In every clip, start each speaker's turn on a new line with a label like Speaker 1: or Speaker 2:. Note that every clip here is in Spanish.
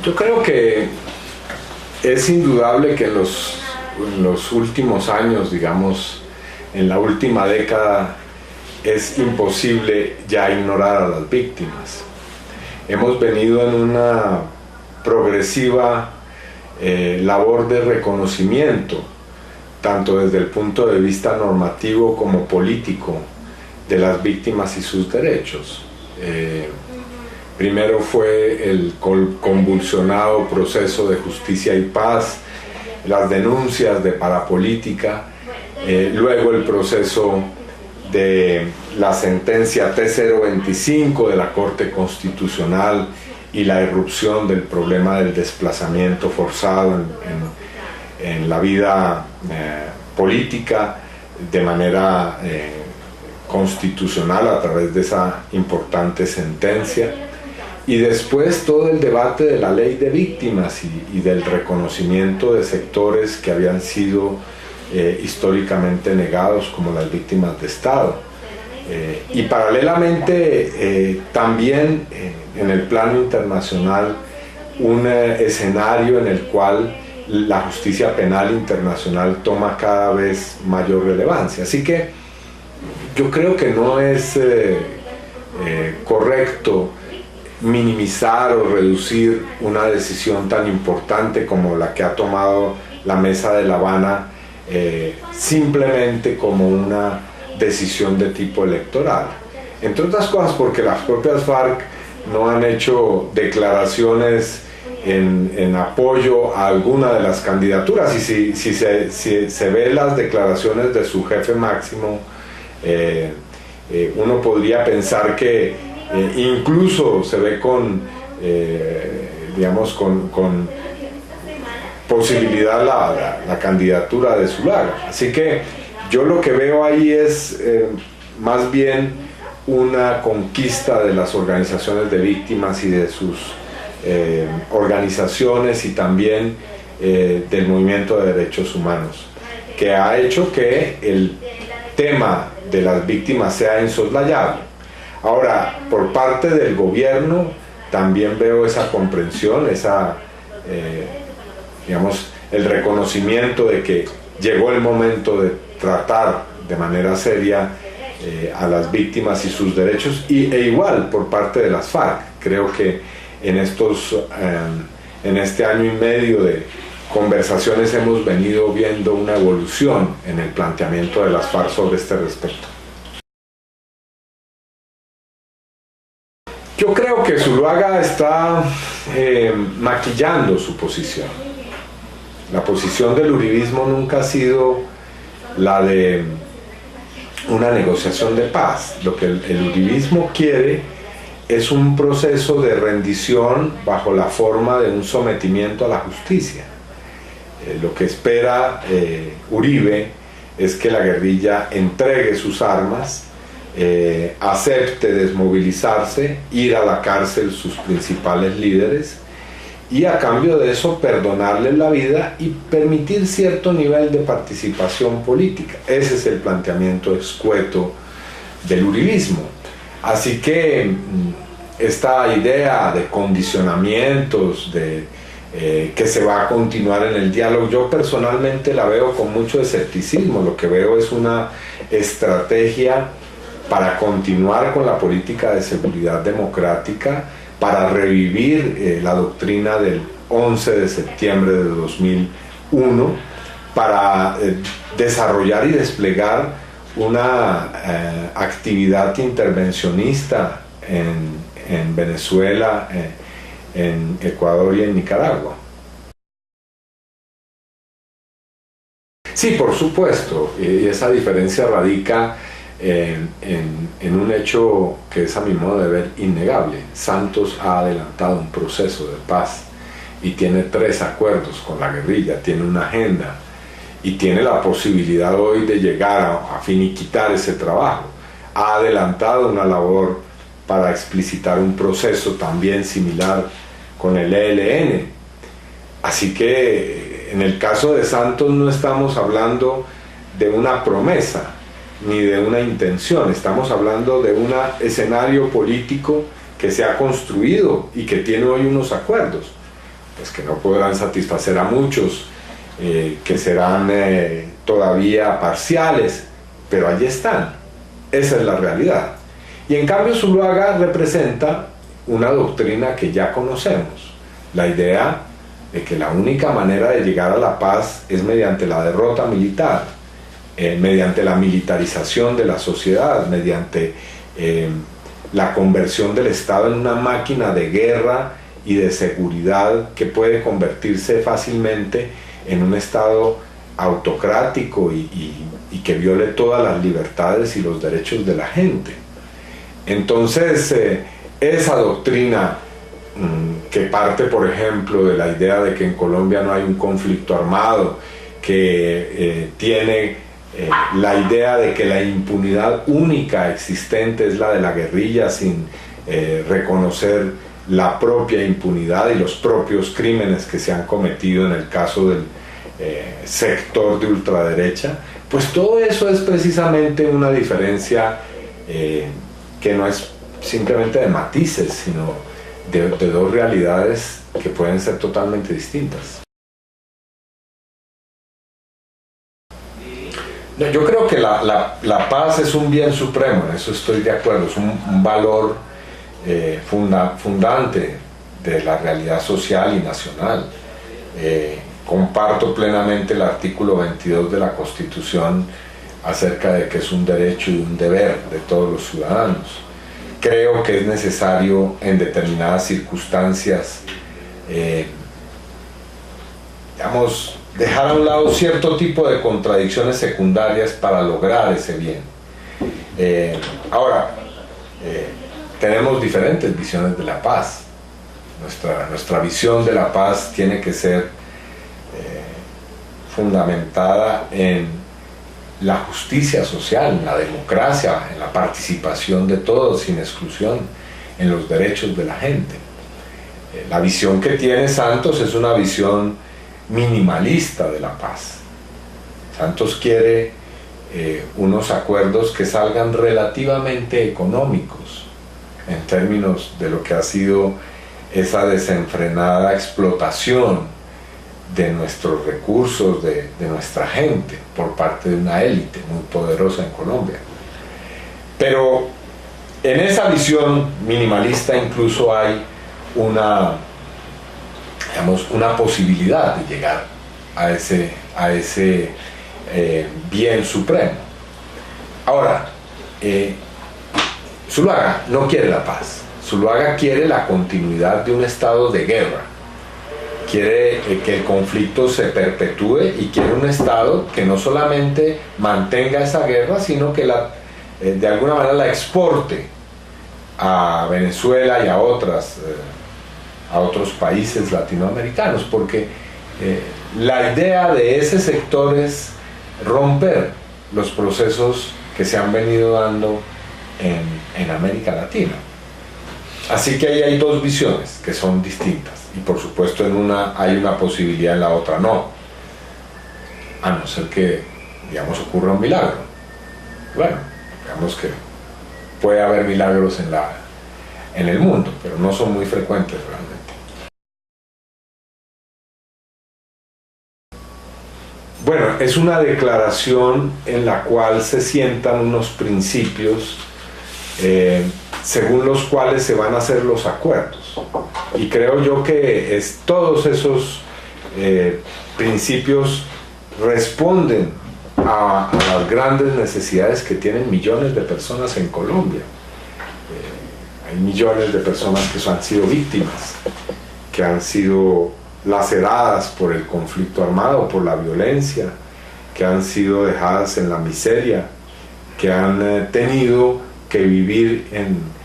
Speaker 1: Yo creo que es indudable que en los últimos años, digamos, en la última década, es imposible ya ignorar a las víctimas. Hemos venido en una progresiva labor de reconocimiento, tanto desde el punto de vista normativo como político, de las víctimas y sus derechos. Primero fue el convulsionado proceso de Justicia y Paz, las denuncias de parapolítica, luego el proceso de la sentencia T025 de la Corte Constitucional y la irrupción del problema del desplazamiento forzado en la vida política de manera constitucional a través de esa importante sentencia, y después todo el debate de la ley de víctimas y del reconocimiento de sectores que habían sido históricamente negados, como las víctimas de Estado. Y paralelamente también en el plano internacional un escenario en el cual la justicia penal internacional toma cada vez mayor relevancia. Así que yo creo que no es correcto minimizar o reducir una decisión tan importante como la que ha tomado la Mesa de La Habana simplemente como una decisión de tipo electoral. Entre otras cosas porque las propias FARC no han hecho declaraciones en apoyo a alguna de las candidaturas, y si se ve las declaraciones de su jefe máximo, uno podría pensar que incluso se ve con posibilidad la candidatura de Zuluaga. Así que yo lo que veo ahí es más bien una conquista de las organizaciones de víctimas y de sus organizaciones, y también del movimiento de derechos humanos, que ha hecho que el tema de las víctimas sea insoslayable. Ahora, por parte del gobierno también veo esa comprensión, el reconocimiento de que llegó el momento de tratar de manera seria a las víctimas y sus derechos, e igual por parte de las FARC. Creo que en este año y medio de conversaciones hemos venido viendo una evolución en el planteamiento de las FARC sobre este respecto. Yo creo que Zuluaga está maquillando su posición. La posición del uribismo nunca ha sido la de una negociación de paz. Lo que el uribismo quiere es un proceso de rendición bajo la forma de un sometimiento a la justicia. Lo que espera Uribe es que la guerrilla entregue sus armas, acepte desmovilizarse, ir a la cárcel sus principales líderes, y a cambio de eso perdonarles la vida y permitir cierto nivel de participación política. Ese es el planteamiento escueto del uribismo. Así que esta idea de condicionamientos, que se va a continuar en el diálogo, yo personalmente la veo con mucho escepticismo. Lo que veo es una estrategia para continuar con la política de seguridad democrática, para revivir la doctrina del 11 de septiembre de 2001, para desarrollar y desplegar una actividad intervencionista en Venezuela, en Ecuador y en Nicaragua. Sí, por supuesto, y esa diferencia radica en un hecho que es, a mi modo de ver, innegable. Santos ha adelantado un proceso de paz y tiene 3 acuerdos con la guerrilla, tiene una agenda y tiene la posibilidad hoy de llegar a finiquitar ese trabajo. Ha adelantado una labor para explicitar un proceso también similar con el ELN. Así que en el caso de Santos no estamos hablando de una promesa ni de una intención, estamos hablando de un escenario político que se ha construido y que tiene hoy unos acuerdos. pues que no podrán satisfacer a muchos, que serán todavía parciales, pero allí están. Esa es la realidad. Y en cambio Zuluaga representa una doctrina que ya conocemos, la idea de que la única manera de llegar a la paz es mediante la derrota militar, mediante la militarización de la sociedad, mediante la conversión del Estado en una máquina de guerra y de seguridad que puede convertirse fácilmente en un Estado autocrático y que viole todas las libertades y los derechos de la gente. Entonces, esa doctrina que parte, por ejemplo, de la idea de que en Colombia no hay un conflicto armado, que tiene la idea de que la impunidad única existente es la de la guerrilla, sin reconocer la propia impunidad y los propios crímenes que se han cometido en el caso del sector de ultraderecha, pues todo eso es precisamente una diferencia que no es simplemente de matices, sino de dos realidades que pueden ser totalmente distintas. Yo creo que la paz es un bien supremo, en eso estoy de acuerdo, es un valor fundante de la realidad social y nacional. Comparto plenamente el artículo 22 de la Constitución acerca de que es un derecho y un deber de todos los ciudadanos. Creo que es necesario en determinadas circunstancias, digamos, dejar a un lado cierto tipo de contradicciones secundarias para lograr ese bien. Ahora, tenemos diferentes visiones de la paz. Nuestra visión de la paz tiene que ser fundamentada en la justicia social, en la democracia, en la participación de todos sin exclusión, en los derechos de la gente. La visión que tiene Santos es una visión minimalista de la paz. Santos quiere unos acuerdos que salgan relativamente económicos en términos de lo que ha sido esa desenfrenada explotación de nuestros recursos, de nuestra gente, por parte de una élite muy poderosa en Colombia. Pero en esa visión minimalista incluso hay una posibilidad de llegar a ese bien supremo. Ahora, Zuluaga no quiere la paz. Zuluaga quiere la continuidad de un estado de guerra. Quiere que el conflicto se perpetúe y quiere un Estado que no solamente mantenga esa guerra, sino que de alguna manera la exporte a Venezuela y a otros países latinoamericanos, porque la idea de ese sector es romper los procesos que se han venido dando en América Latina. Así que ahí hay dos visiones que son distintas. Y por supuesto en una hay una posibilidad, en la otra no. A no ser que, digamos, ocurra un milagro. Bueno, digamos que puede haber milagros en el mundo, pero no son muy frecuentes realmente. Bueno, es una declaración en la cual se sientan unos principios según los cuales se van a hacer los acuerdos. Y creo yo que todos esos principios responden a las grandes necesidades que tienen millones de personas en Colombia. Hay millones de personas que han sido víctimas, que han sido laceradas por el conflicto armado, por la violencia, que han sido dejadas en la miseria, que han tenido que vivir en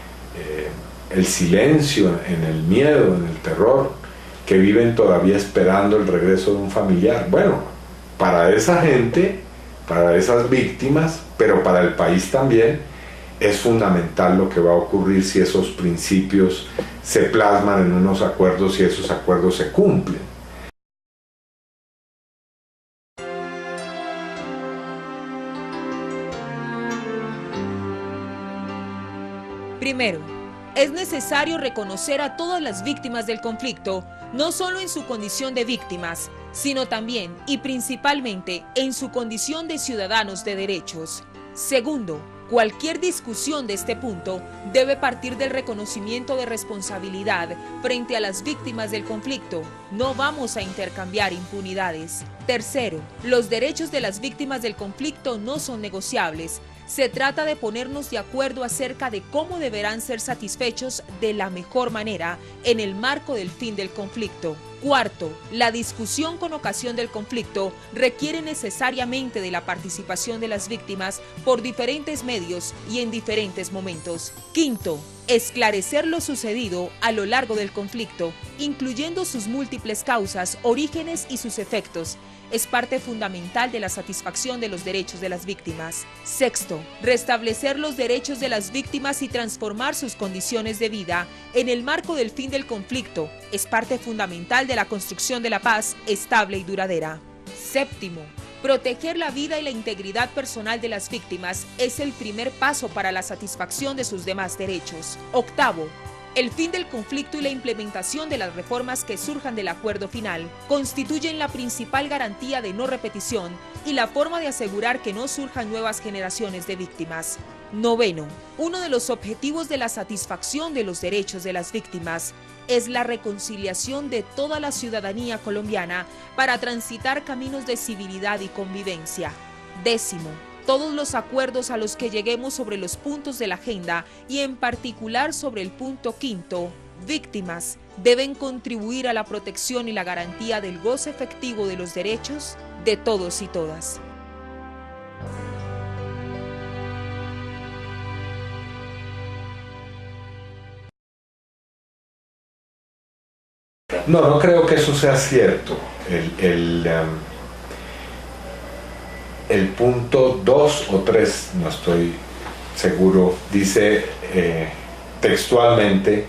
Speaker 1: el silencio, en el miedo, en el terror, que viven todavía esperando el regreso de un familiar. Bueno, para esa gente, para esas víctimas, pero para el país también, es fundamental lo que va a ocurrir si esos principios se plasman en unos acuerdos y esos acuerdos se cumplen.
Speaker 2: Primero, es necesario reconocer a todas las víctimas del conflicto no solo en su condición de víctimas, sino también y principalmente en su condición de ciudadanos de derechos. Segundo, cualquier discusión de este punto debe partir del reconocimiento de responsabilidad frente a las víctimas del conflicto. No vamos a intercambiar impunidades. Tercero, los derechos de las víctimas del conflicto no son negociables. Se trata de ponernos de acuerdo acerca de cómo deberán ser satisfechos de la mejor manera en el marco del fin del conflicto. Cuarto, la discusión con ocasión del conflicto requiere necesariamente de la participación de las víctimas por diferentes medios y en diferentes momentos. Quinto, esclarecer lo sucedido a lo largo del conflicto, incluyendo sus múltiples causas, orígenes y sus efectos, es parte fundamental de la satisfacción de los derechos de las víctimas. Sexto, restablecer los derechos de las víctimas y transformar sus condiciones de vida en el marco del fin del conflicto es parte fundamental de la construcción de la paz estable y duradera. Séptimo, proteger la vida y la integridad personal de las víctimas es el primer paso para la satisfacción de sus demás derechos. Octavo, el fin del conflicto y la implementación de las reformas que surjan del acuerdo final constituyen la principal garantía de no repetición y la forma de asegurar que no surjan nuevas generaciones de víctimas. Noveno, uno de los objetivos de la satisfacción de los derechos de las víctimas es la reconciliación de toda la ciudadanía colombiana para transitar caminos de civilidad y convivencia. Décimo, todos los acuerdos a los que lleguemos sobre los puntos de la agenda y en particular sobre el punto quinto, víctimas, deben contribuir a la protección y la garantía del goce efectivo de los derechos de todos y todas.
Speaker 1: No creo que eso sea cierto. El punto 2 o 3, no estoy seguro, dice textualmente: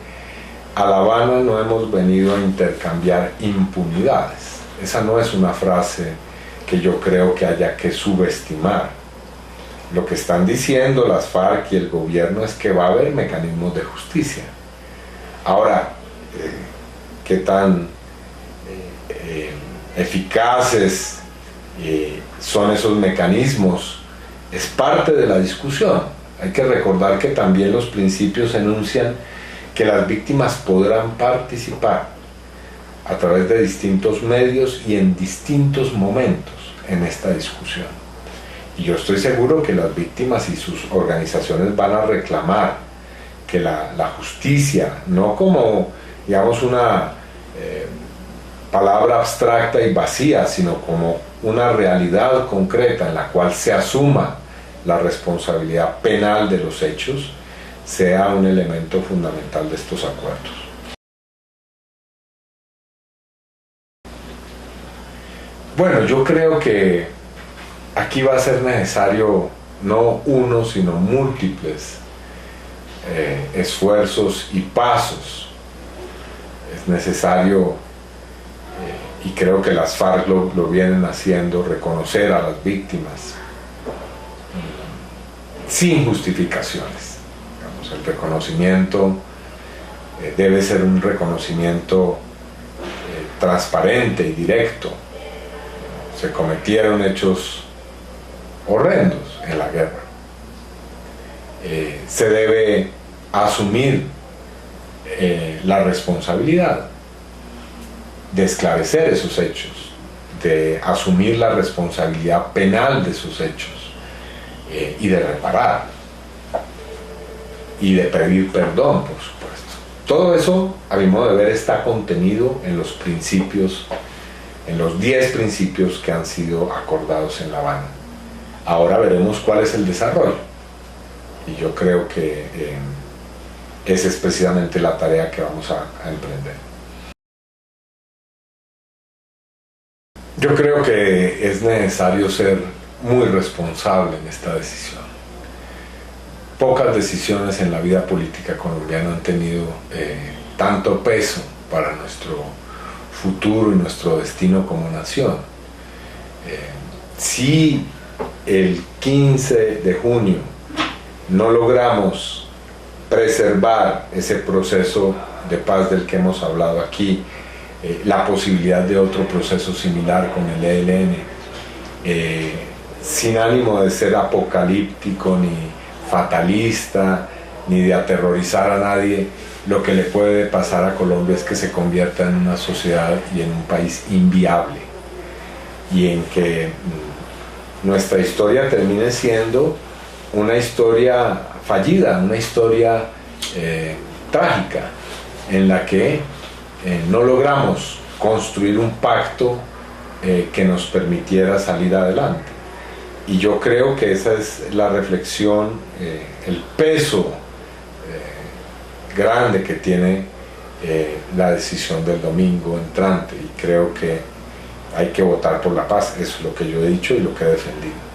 Speaker 1: a La Habana no hemos venido a intercambiar impunidades. Esa no es una frase que yo creo que haya que subestimar. Lo que están diciendo las FARC y el gobierno es que va a haber mecanismos de justicia. Ahora, ¿qué tan eficaces son esos mecanismos? Es parte de la discusión. Hay que recordar que también los principios enuncian que las víctimas podrán participar a través de distintos medios y en distintos momentos en esta discusión. Y yo estoy seguro que las víctimas y sus organizaciones van a reclamar que la justicia, no como, digamos, una palabra abstracta y vacía, sino como una realidad concreta en la cual se asuma la responsabilidad penal de los hechos, sea un elemento fundamental de estos acuerdos. Bueno, yo creo que aquí va a ser necesario no uno, sino múltiples esfuerzos y pasos. Es necesario, y creo que las FARC lo vienen haciendo, reconocer a las víctimas sin justificaciones. Digamos, el reconocimiento debe ser un reconocimiento transparente y directo. Se cometieron hechos horrendos en la guerra. Se debe asumir la responsabilidad de esclarecer esos hechos, de asumir la responsabilidad penal de esos hechos y de reparar y de pedir perdón, por supuesto. Todo eso, a mi modo de ver, está contenido en los principios, en los 10 principios que han sido acordados en La Habana. Ahora veremos cuál es el desarrollo, y yo creo que esa es precisamente la tarea que vamos a emprender. Yo creo que es necesario ser muy responsable en esta decisión. Pocas decisiones en la vida política colombiana han tenido tanto peso para nuestro futuro y nuestro destino como nación. Si el 15 de junio no logramos preservar ese proceso de paz del que hemos hablado aquí, la posibilidad de otro proceso similar con el ELN, sin ánimo de ser apocalíptico ni fatalista ni de aterrorizar a nadie. Lo que le puede pasar a Colombia es que se convierta en una sociedad y en un país inviable, y en que nuestra historia termine siendo una historia fallida, una historia trágica, en la que no logramos construir un pacto que nos permitiera salir adelante. Y yo creo que esa es la reflexión, el peso grande que tiene la decisión del domingo entrante, y creo que hay que votar por la paz. Eso es lo que yo he dicho y lo que he defendido.